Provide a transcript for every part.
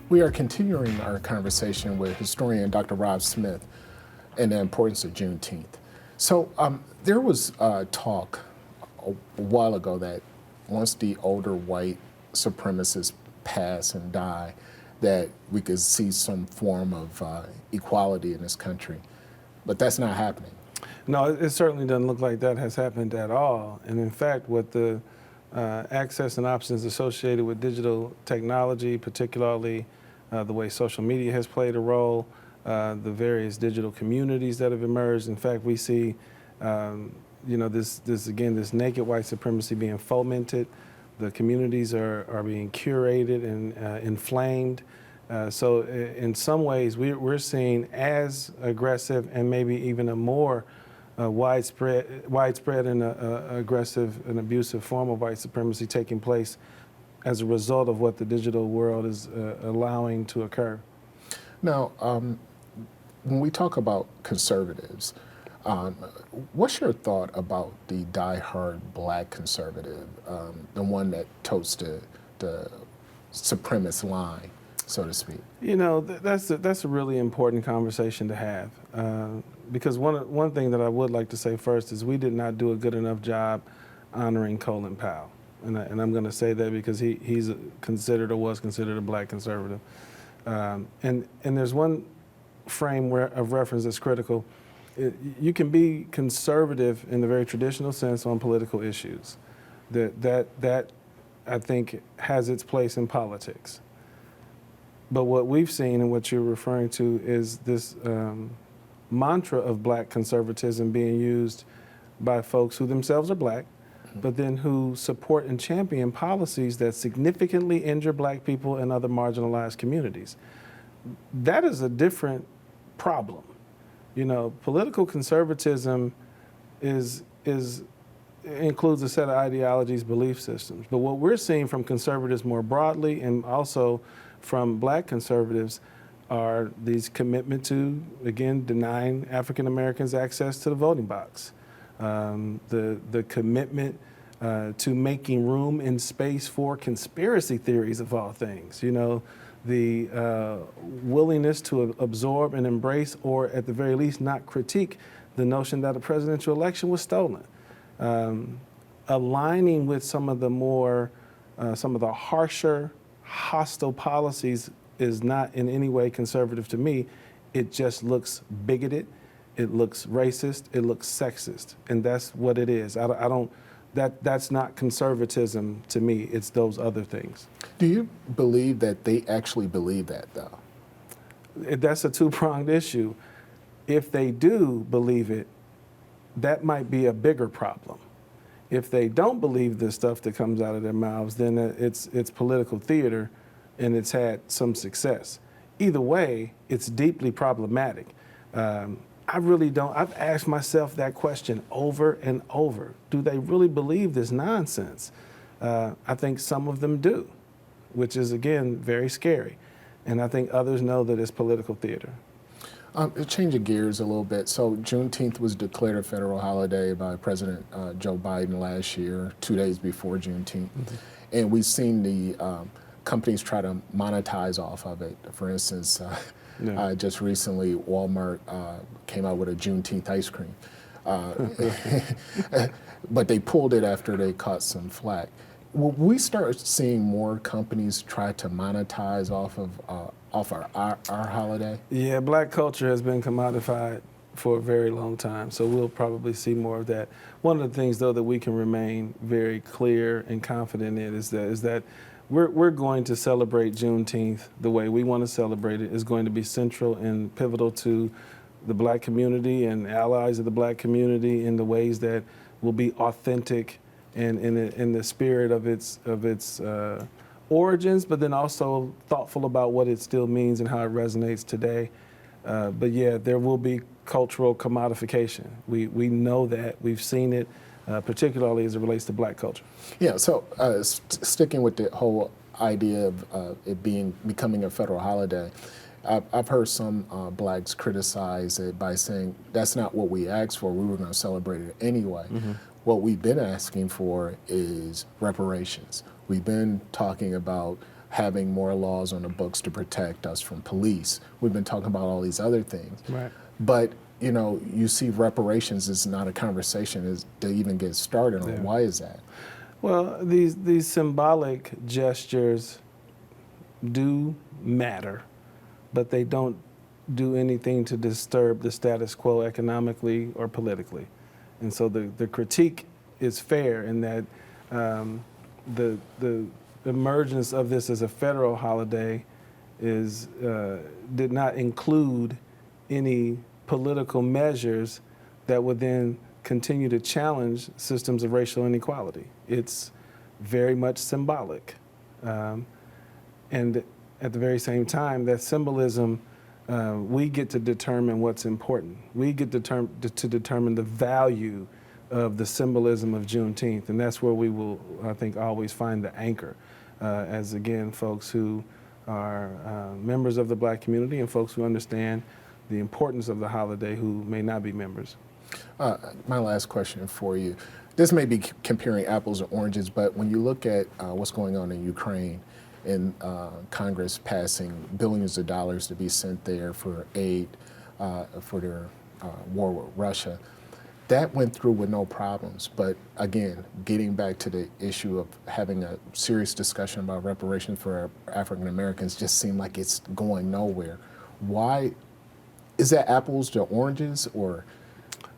We are continuing our conversation with historian Dr. Rob Smith and the importance of Juneteenth. So there was talk a while ago that once the older white supremacists pass and die, that we could see some form of equality in this country. But that's not happening. No, it certainly doesn't look like that has happened at all. And in fact, what the access and options associated with digital technology, particularly the way social media has played a role, the various digital communities that have emerged. In fact, we see, this naked white supremacy being fomented. The communities are being curated and inflamed. So in some ways, we're seeing as aggressive and maybe even a more widespread and aggressive and abusive form of white supremacy taking place as a result of what the digital world is allowing to occur. Now, when we talk about conservatives, what's your thought about the diehard black conservative, the one that totes the supremacist line, so to speak? You know, that's a really important conversation to have, because one thing that I would like to say first is we did not do a good enough job honoring Colin Powell, and I'm going to say that because he's considered or was considered a black conservative, and there's one frame of reference that's critical. You can be conservative in the very traditional sense on political issues. That I think has its place in politics. But what we've seen and what you're referring to is this mantra of black conservatism being used by folks who themselves are black, but then who support and champion policies that significantly injure black people and other marginalized communities. That is a different problem. You know, political conservatism includes a set of ideologies, belief systems. But what we're seeing from conservatives more broadly and also from black conservatives are these commitment to, again, denying African Americans access to the voting box. The commitment to making room and space for conspiracy theories of all things. You know, the willingness to absorb and embrace, or at the very least not critique, the notion that a presidential election was stolen. Aligning with some of the harsher, hostile policies is not in any way conservative to me. It just looks bigoted, it looks racist, it looks sexist, and that's what it is. That's not conservatism to me, it's those other things. Do you believe that they actually believe that, though? That's a two-pronged issue. If they do believe it, that might be a bigger problem. If they don't believe the stuff that comes out of their mouths, then it's political theater and it's had some success. Either way, it's deeply problematic. I really don't. I've asked myself that question over and over. Do they really believe this nonsense? I think some of them do, which is, again, very scary. And I think others know that it's political theater. Changing gears a little bit. So Juneteenth was declared a federal holiday by President Joe Biden last year, 2 days before Juneteenth. Mm-hmm. And we've seen the companies try to monetize off of it. For instance, just recently, Walmart came out with a Juneteenth ice cream. But they pulled it after they caught some flack. Will we start seeing more companies try to monetize off of our holiday? Yeah, black culture has been commodified for a very long time, so we'll probably see more of that. One of the things, though, that we can remain very clear and confident in is that we're going to celebrate Juneteenth the way we want to celebrate it. Is going to be central and pivotal to the black community and allies of the black community in the ways that will be authentic and in the spirit of its origins, but then also thoughtful about what it still means and how it resonates today. But yeah, there will be cultural commodification. We know that. We've seen it, particularly as it relates to black culture. Yeah, so sticking with the whole idea of it becoming a federal holiday, I've heard some blacks criticize it by saying that's not what we asked for. We were going to celebrate it anyway. Mm-hmm. What we've been asking for is reparations. We've been talking about having more laws on the books to protect us from police. We've been talking about all these other things. Right. But, you know, you see reparations is not a conversation to even get started on. Yeah. Why is that? Well, these symbolic gestures do matter, but they don't do anything to disturb the status quo economically or politically. And so the critique is fair in that the emergence of this as a federal holiday did not include any political measures that would then continue to challenge systems of racial inequality. It's very much symbolic. And at the very same time, that symbolism, we get to determine what's important. We get to determine the value of the symbolism of Juneteenth, and that's where we will, I think, always find the anchor, as again, folks who are members of the Black community and folks who understand the importance of the holiday who may not be members. My last question for you. This may be comparing apples and oranges, but when you look at what's going on in Ukraine and Congress passing billions of dollars to be sent there for aid for their war with Russia, that went through with no problems. But again, getting back to the issue of having a serious discussion about reparations for African Americans just seemed like it's going nowhere. Why? Is that apples to oranges, or?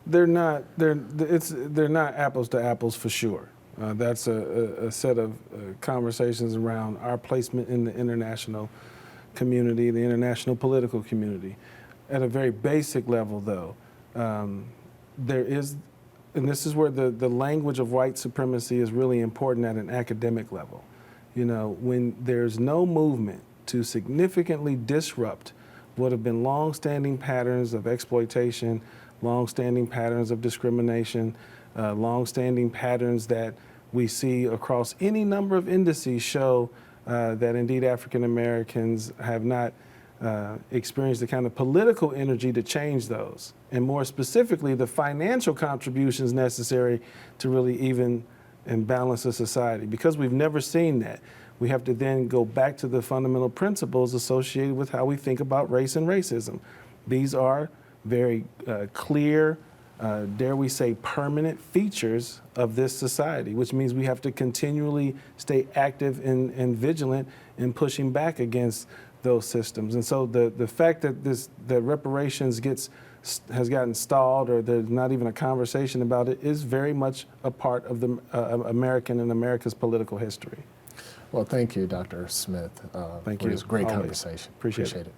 They're not. They're not apples to apples for sure. That's a set of conversations around our placement in the international community, the international political community. At a very basic level, though, there is, and this is where the language of white supremacy is really important at an academic level. You know, when there's no movement to significantly disrupt what have been long-standing patterns of exploitation, long-standing patterns of discrimination, long-standing patterns that we see across any number of indices show that indeed African Americans have not experienced the kind of political energy to change those, and more specifically, the financial contributions necessary to really even and balance a society. Because we've never seen that, we have to then go back to the fundamental principles associated with how we think about race and racism. These are very clear, dare we say, permanent features of this society, which means we have to continually stay active and vigilant in pushing back against those systems. And so the fact that that reparations has gotten stalled, or there's not even a conversation about it, is very much a part of the American and America's political history. Well, thank you, Dr. Smith. Thank for you. this great Always. conversation. Appreciate it.